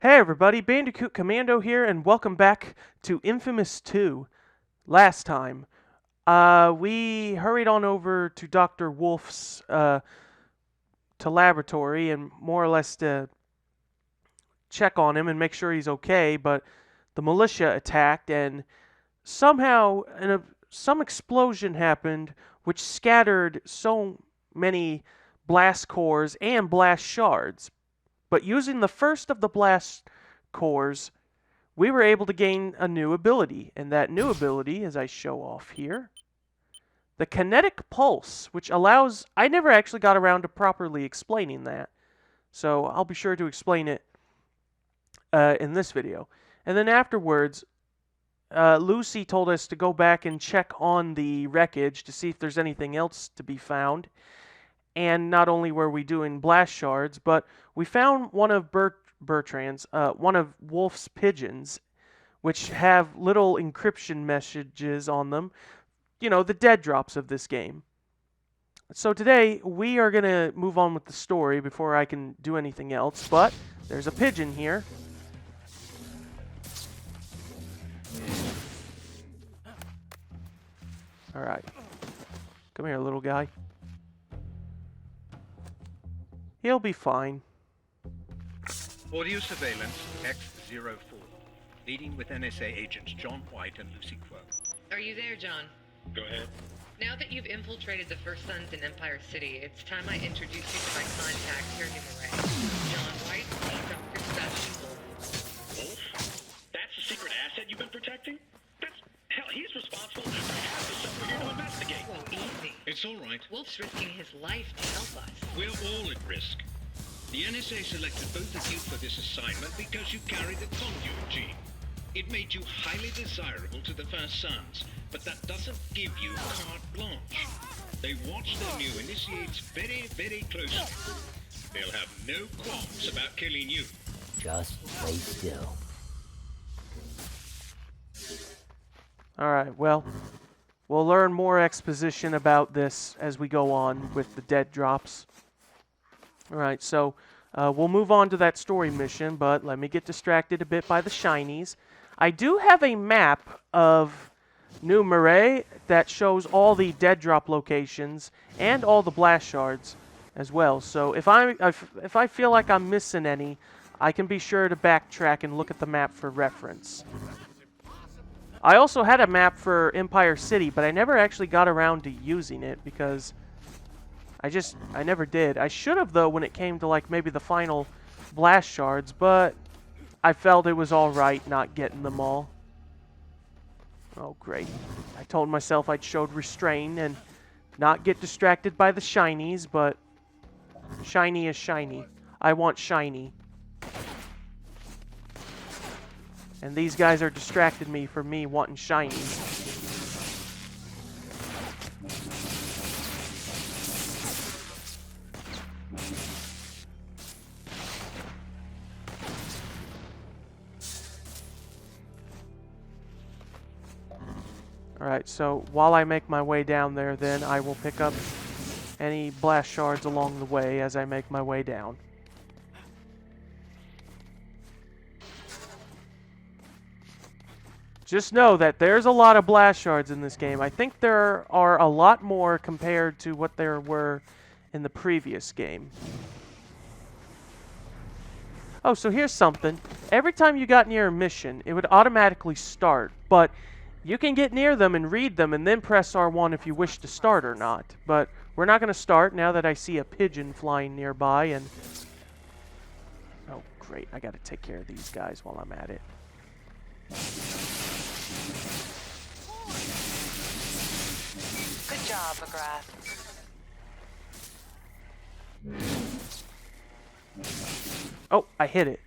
Hey everybody, Bandicoot Commando here, and welcome back to Infamous 2. Last time, we hurried on over to Dr. Wolf's, to laboratory and more or less to check on him and make sure he's okay, but the militia attacked and somehow some explosion happened which scattered so many blast cores and blast shards. But using the first of the blast cores, we were able to gain a new ability. And that new ability, as I show off here, the kinetic pulse, which allows... I never actually got around to properly explaining that. So I'll be sure to explain it in this video. And then afterwards, Lucy told us to go back and check on the wreckage to see if there's anything else to be found. And not only were we doing blast shards, but we found one of Bertrand's, one of Wolf's pigeons, which have little encryption messages on them. You know, the dead drops of this game. So today, we are going to move on with the story before I can do anything else, but there's a pigeon here. Alright. Come here, little guy. He'll be fine. Audio surveillance X04. Leading with NSA agents John White and Lucy Quo. Are you there, John? Go ahead. Now that you've infiltrated the First Sons in Empire City, it's time I introduce you to my contact here in Marais. John White, Dr. Sebastian Wolf? That's the secret asset you've been protecting? Hell, he's responsible for half the stuff we're here to investigate. Whoa, easy. It's all right. Wolf's risking his life to help us. We're all at risk. The NSA selected both of you for this assignment because you carry the conduit gene. It made you highly desirable to the First Sons, but that doesn't give you carte blanche. They watch their new initiates very, very closely. They'll have no qualms about killing you. Just stay still. Alright, well, we'll learn more exposition about this as we go on with the dead drops. Alright, so we'll move on to that story mission, but let me get distracted a bit by the shinies. I do have a map of New Marais that shows all the dead drop locations and all the blast shards as well. So if I feel like I'm missing any, I can be sure to backtrack and look at the map for reference. I also had a map for Empire City, but I never actually got around to using it because I never did. I should have, though, when it came to, like, maybe the final blast shards, but I felt it was alright not getting them all. Oh, great. I told myself I'd showed restraint and not get distracted by the shinies, but shiny is shiny. I want shiny. And these guys are distracting me from me wanting shinies. Alright, so while I make my way down there, then I will pick up any blast shards along the way as I make my way down. Just know that there's a lot of blast shards in this game. I think there are a lot more compared to what there were in the previous game. Oh, so here's something. Every time you got near a mission, it would automatically start, but you can get near them and read them and then press R1 if you wish to start or not. But we're not going to start now that I see a pigeon flying nearby and... Oh, great. I got to take care of these guys while I'm at it. Good job, McGrath. Oh, I hit it.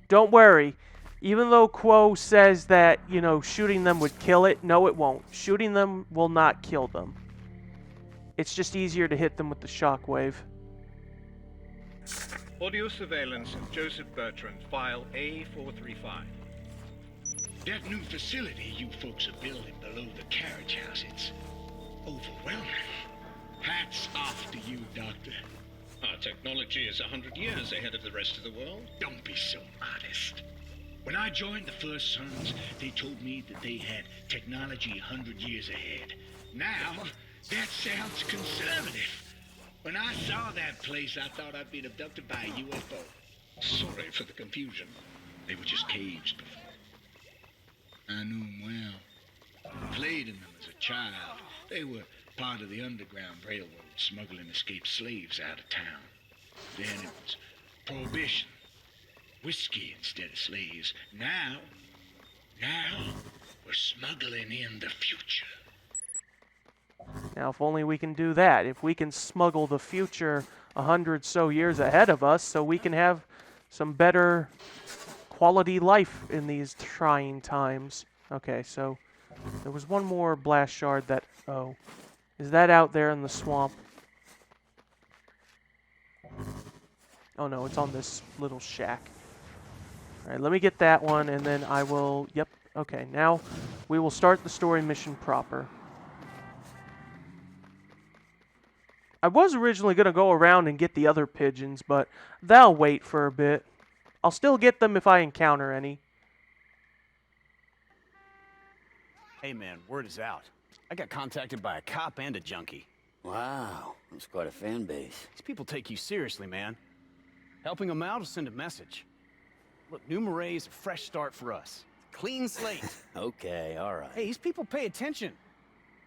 Don't worry. Even though Quo says that, you know, shooting them would kill it, no, it won't. Shooting them will not kill them. It's just easier to hit them with the shockwave. Audio surveillance Joseph Bertrand, file A435. That new facility you folks are building below the carriage house, it's overwhelming. Hats off to you, Doctor. Our technology is 100 years ahead of the rest of the world. Don't be so modest. When I joined the First Sons, they told me that they had technology 100 years ahead. Now, that sounds conservative. When I saw that place, I thought I'd been abducted by a UFO. Sorry for the confusion. They were just caged before. I knew them well. I played in them as a child. They were part of the Underground Railroad, smuggling escaped slaves out of town. Then it was Prohibition. Whiskey instead of slaves. Now, we're smuggling in the future. Now, if only we can do that. If we can smuggle the future 100 so years ahead of us, so we can have some better quality life in these trying times. Okay, so there was one more blast shard that... Oh, is that out there in the swamp? Oh no, it's on this little shack. Alright, let me get that one, and then I will... Yep, okay, now we will start the story mission proper. I was originally going to go around and get the other pigeons, but they'll wait for a bit. I'll still get them if I encounter any. Hey man, word is out. I got contacted by a cop and a junkie. Wow, that's quite a fan base. These people take you seriously, man. Helping them out will send a message. Look, New Marais is a fresh start for us. Clean slate. Okay, all right. Hey, these people pay attention.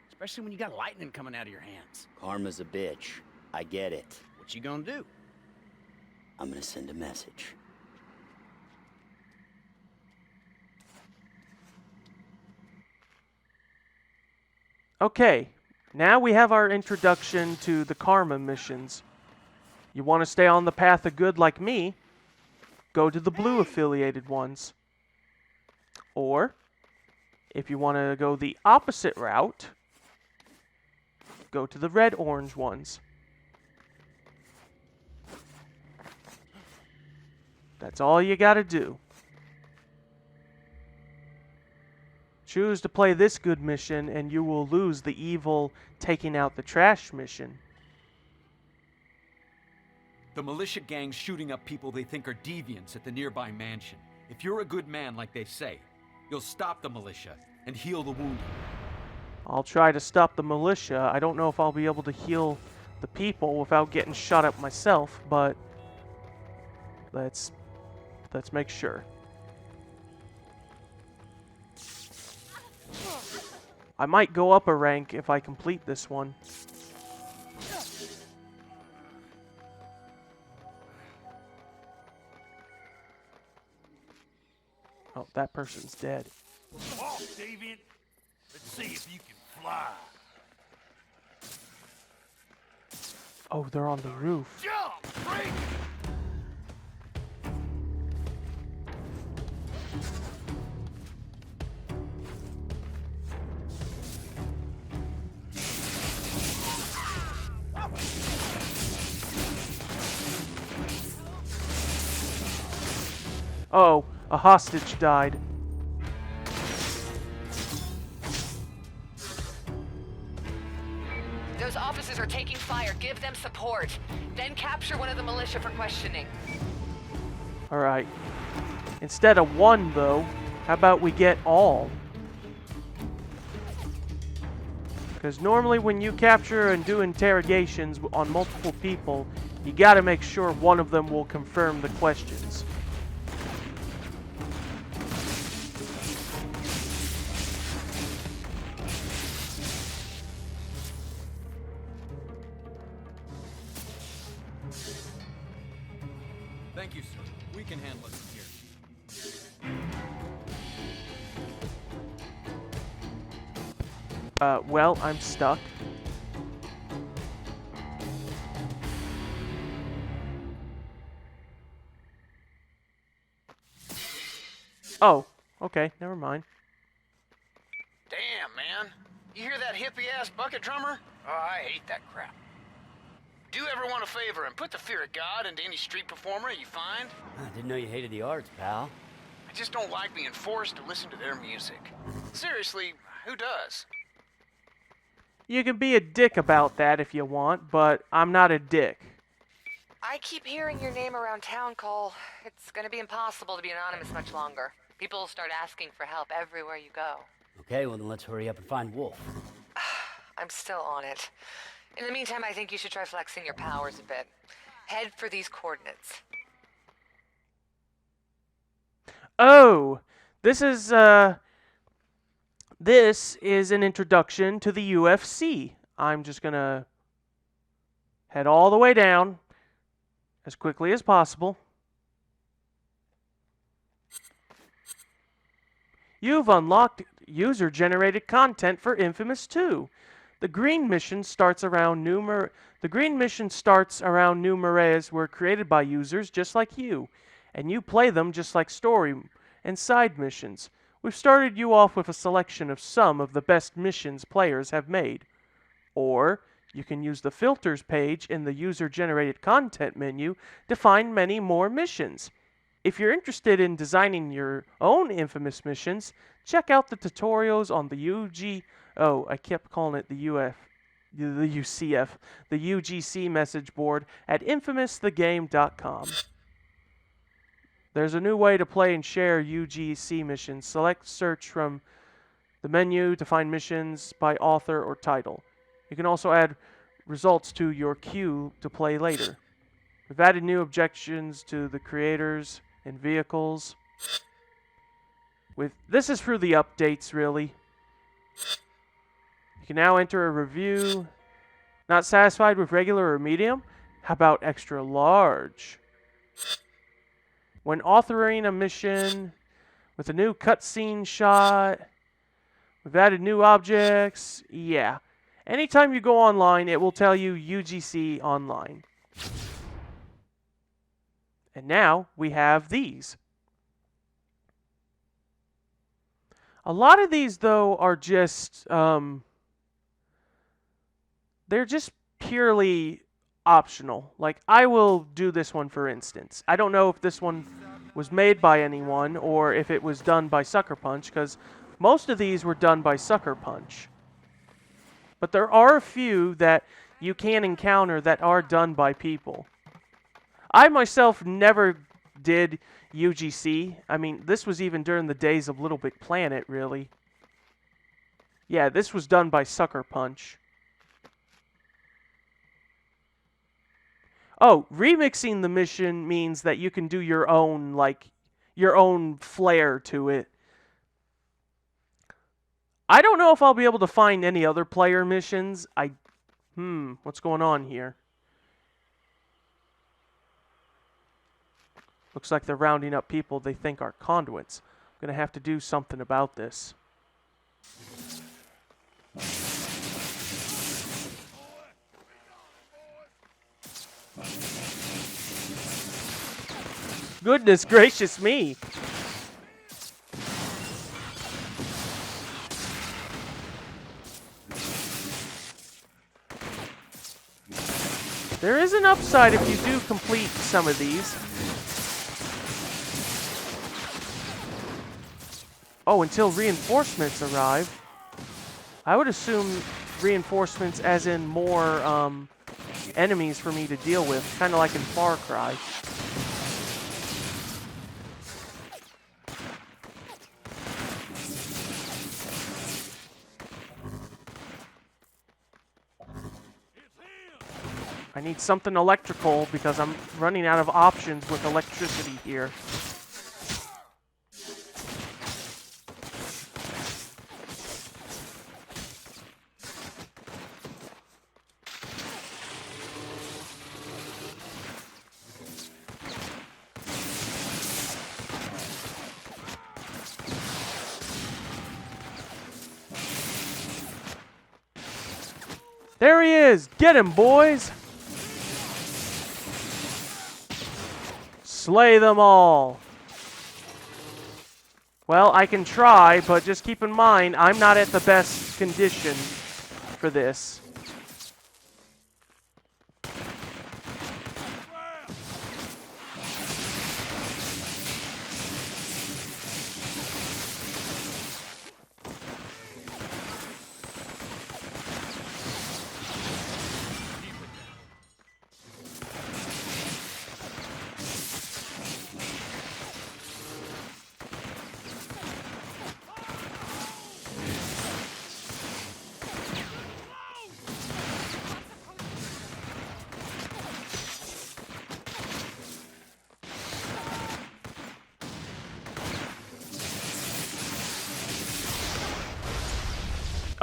Especially when you got lightning coming out of your hands. Karma's a bitch. I get it. What you gonna do? I'm gonna send a message. Okay, now we have our introduction to the Karma missions. You want to stay on the path of good like me? Go to the blue affiliated ones. Or, if you want to go the opposite route, go to the red-orange ones. That's all you gotta do. Choose to play this good mission, and you will lose the evil taking out the trash mission. The militia gang's shooting up people they think are deviants at the nearby mansion. If you're a good man like they say, you'll stop the militia and heal the wounded. I'll try to stop the militia. I don't know if I'll be able to heal the people without getting shot up myself, but let's make sure. I might go up a rank if I complete this one. Oh, that person's dead. Walk, Davian. Let's see if you can fly. Oh, they're on the roof. Jump! Break! Oh, a hostage died. Those officers are taking fire. Give them support. Then capture one of the militia for questioning. Alright. Instead of one, though, how about we get all? Because normally when you capture and do interrogations on multiple people, you gotta make sure one of them will confirm the questions. Thank you, sir. We can handle it from here. Well, I'm stuck. Oh, okay, never mind. Damn, man. You hear that hippie-ass bucket drummer? Oh, I hate that crap. Do everyone a favor and put the fear of God into any street performer you find. I didn't know you hated the arts, pal. I just don't like being forced to listen to their music. Seriously, who does? You can be a dick about that if you want, but I'm not a dick. I keep hearing your name around town, Cole. It's gonna be impossible to be anonymous much longer. People will start asking for help everywhere you go. Okay, well then let's hurry up and find Wolf. I'm still on it. In the meantime, I think you should try flexing your powers a bit. Head for these coordinates. Oh, this is an introduction to the UFC. I'm just gonna head all the way down as quickly as possible. You've unlocked user-generated content for Infamous 2. The green mission starts around New Marais were created by users just like you, and you play them just like story and side missions. We've started you off with a selection of some of the best missions players have made. Or you can use the filters page in the user-generated content menu to find many more missions. If you're interested in designing your own Infamous missions, check out the tutorials on the I kept calling it the UCF, the UGC message board at infamousthegame.com. There's a new way to play and share UGC missions. Select search from the menu to find missions by author or title. You can also add results to your queue to play later. We've added new objections to the creators and vehicles. This is through the updates, really. You can now enter a review. Not satisfied with regular or medium? How about extra large? When authoring a mission with a new cutscene shot, we've added new objects. Yeah. Anytime you go online, it will tell you UGC online. And now we have these. A lot of these, though, are just, they're just purely optional. Like, I will do this one, for instance. I don't know if this one was made by anyone or if it was done by Sucker Punch, because most of these were done by Sucker Punch. But there are a few that you can encounter that are done by people. I myself never did UGC. I mean, this was even during the days of Little Big Planet, really. Yeah, this was done by Sucker Punch. Oh, remixing the mission means that you can do your own, like, your own flair to it. I don't know if I'll be able to find any other player missions. What's going on here? Looks like they're rounding up people they think are conduits. I'm going to have to do something about this. Goodness gracious me! There is an upside if you do complete some of these. Oh, until reinforcements arrive. I would assume reinforcements as in more enemies for me to deal with, kind of like in Far Cry. I need something electrical because I'm running out of options with electricity here. There he is! Get him, boys! Slay them all! Well, I can try, but just keep in mind, I'm not at the best condition for this.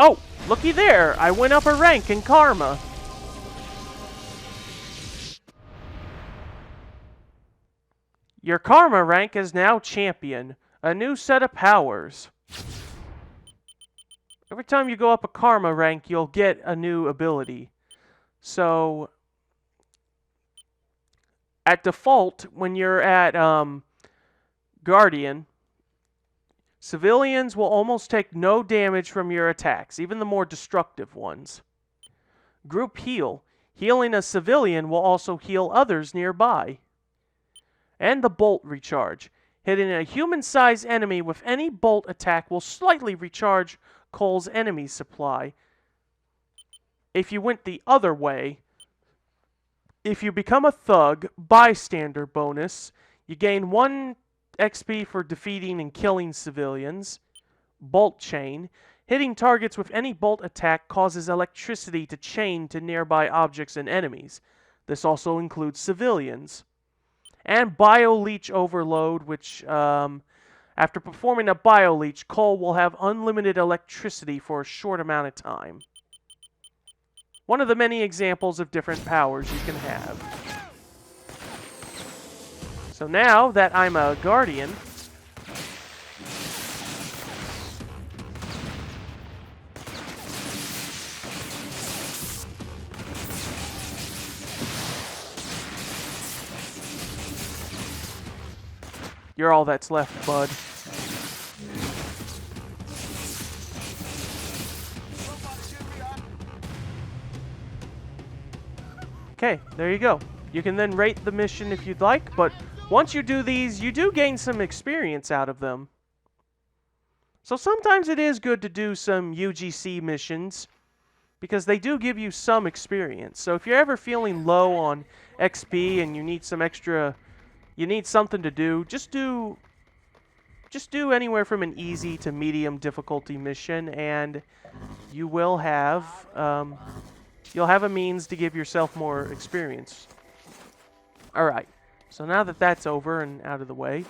Oh, looky there! I went up a rank in Karma. Your Karma rank is now Champion. A new set of powers. Every time you go up a Karma rank, you'll get a new ability. So, at default, when you're at Guardian, civilians will almost take no damage from your attacks, even the more destructive ones. Group Heal. Healing a civilian will also heal others nearby. And the Bolt Recharge. Hitting a human-sized enemy with any bolt attack will slightly recharge Cole's enemy supply. If you went the other way, if you become a thug, bystander bonus, you gain 1 XP for defeating and killing civilians. Bolt Chain. Hitting targets with any bolt attack causes electricity to chain to nearby objects and enemies. This also includes civilians. And Bio Leech Overload, which, after performing a Bio Leech, Cole will have unlimited electricity for a short amount of time. One of the many examples of different powers you can have. So now that I'm a Guardian, you're all that's left, bud. Okay, there you go. You can then rate the mission if you'd like, but once you do these, you do gain some experience out of them. So sometimes it is good to do some UGC missions, because they do give you some experience. So if you're ever feeling low on XP and you need some extra, you need something to do, just do anywhere from an easy to medium difficulty mission, and you will have you'll have a means to give yourself more experience. All right. So now that that's over and out of the way,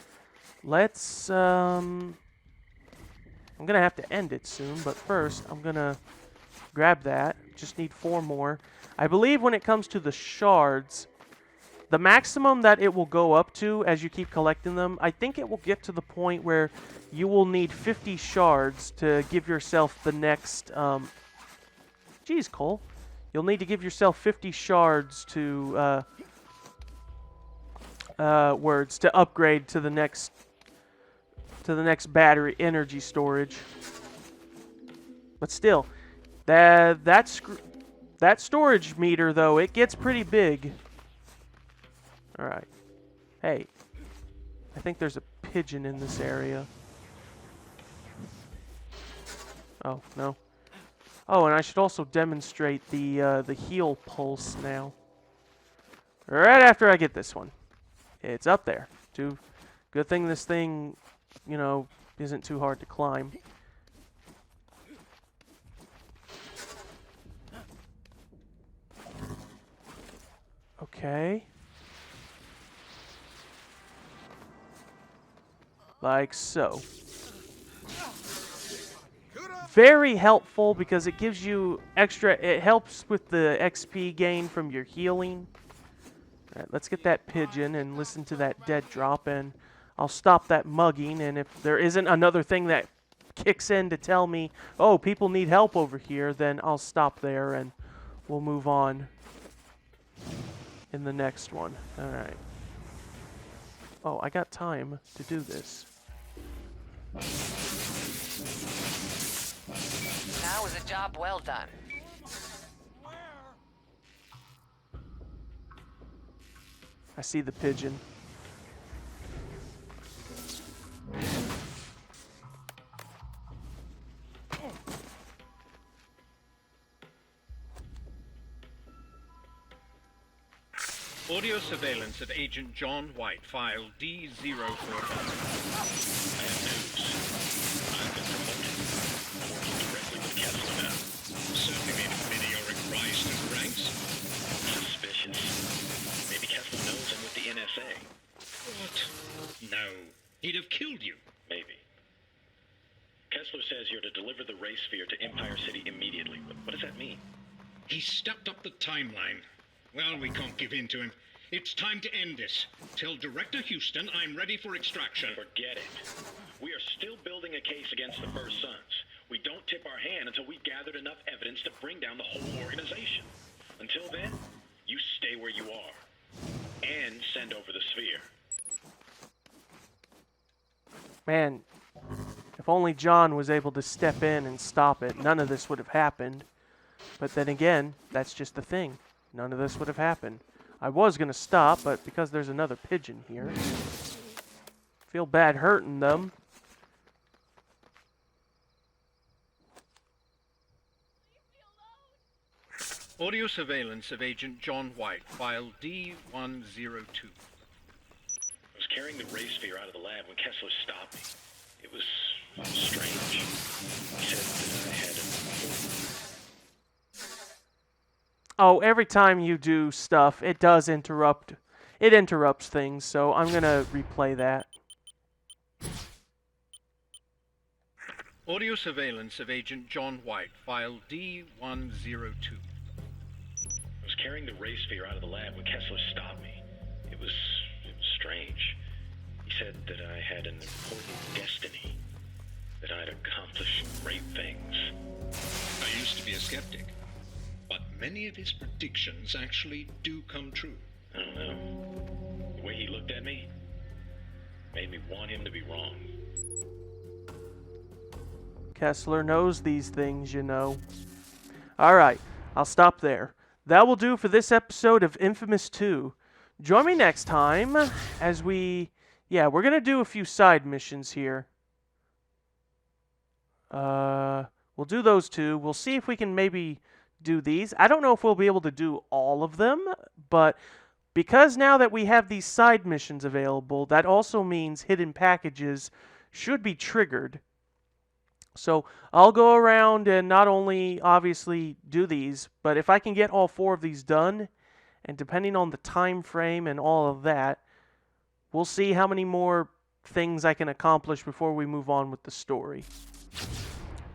let's I'm gonna have to end it soon, but first I'm gonna grab that. Just need 4 more. I believe when it comes to the shards, the maximum that it will go up to as you keep collecting them, I think it will get to the point where you will need 50 shards to give yourself the next... Geez, Cole. You'll need to give yourself 50 shards to... to upgrade to the next battery energy storage. But still, that storage meter, though, it gets pretty big. Alright. Hey. I think there's a pigeon in this area. Oh, no. Oh, and I should also demonstrate the heal pulse now. Right after I get this one. It's up there. Good thing this thing, you know, isn't too hard to climb. Okay. Like so. Very helpful because it gives you extra, it helps with the XP gain from your healing. Alright, let's get that pigeon and listen to that dead drop, and I'll stop that mugging, and if there isn't another thing that kicks in to tell me, oh, people need help over here, then I'll stop there and we'll move on in the next one. Alright. Oh, I got time to do this. Now is a job well done. I see the pigeon. Audio surveillance of Agent John White, file D045. Bad news. I've been promoted. I'm working directly with Kessler now. Certainly made a meteoric rise through the ranks. Suspicious. Maybe Kessler knows I'm with the NSA. What? No. He'd have killed you. Maybe. Kessler says you're to deliver the ray sphere to Empire City immediately. What does that mean? He stepped up the timeline. Well, we can't give in to him. It's time to end this. Tell Director Houston I'm ready for extraction. Forget it. We are still building a case against the First Sons. We don't tip our hand until we've gathered enough evidence to bring down the whole organization. Until then, you stay where you are. And send over the sphere. Man, if only John was able to step in and stop it, none of this would have happened. But then again, that's just the thing. None of this would have happened. I was going to stop, but because there's another pigeon here, feel bad hurting them. Audio surveillance of Agent John White, file D102. I was carrying the ray sphere out of the lab when Kessler stopped me. It was strange. He said that I had an... Oh, every time you do stuff, it does interrupt. It interrupts things, so I'm going to replay that. Audio surveillance of Agent John White, file D102. I was carrying the ray sphere out of the lab when Kessler stopped me. It was strange. He said that I had an important destiny, that I'd accomplish great things. I used to be a skeptic, but many of his predictions actually do come true. I don't know. The way he looked at me made me want him to be wrong. Kessler knows these things, you know. Alright, I'll stop there. That will do for this episode of Infamous 2. Join me next time as we're going to do a few side missions here. We'll do those two. We'll see if we can maybe do these. I don't know if we'll be able to do all of them, but because now that we have these side missions available, that also means hidden packages should be triggered. So I'll go around and not only obviously do these, but if I can get all 4 of these done, and depending on the time frame and all of that, we'll see how many more things I can accomplish before we move on with the story.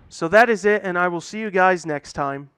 So that is it, and I will see you guys next time.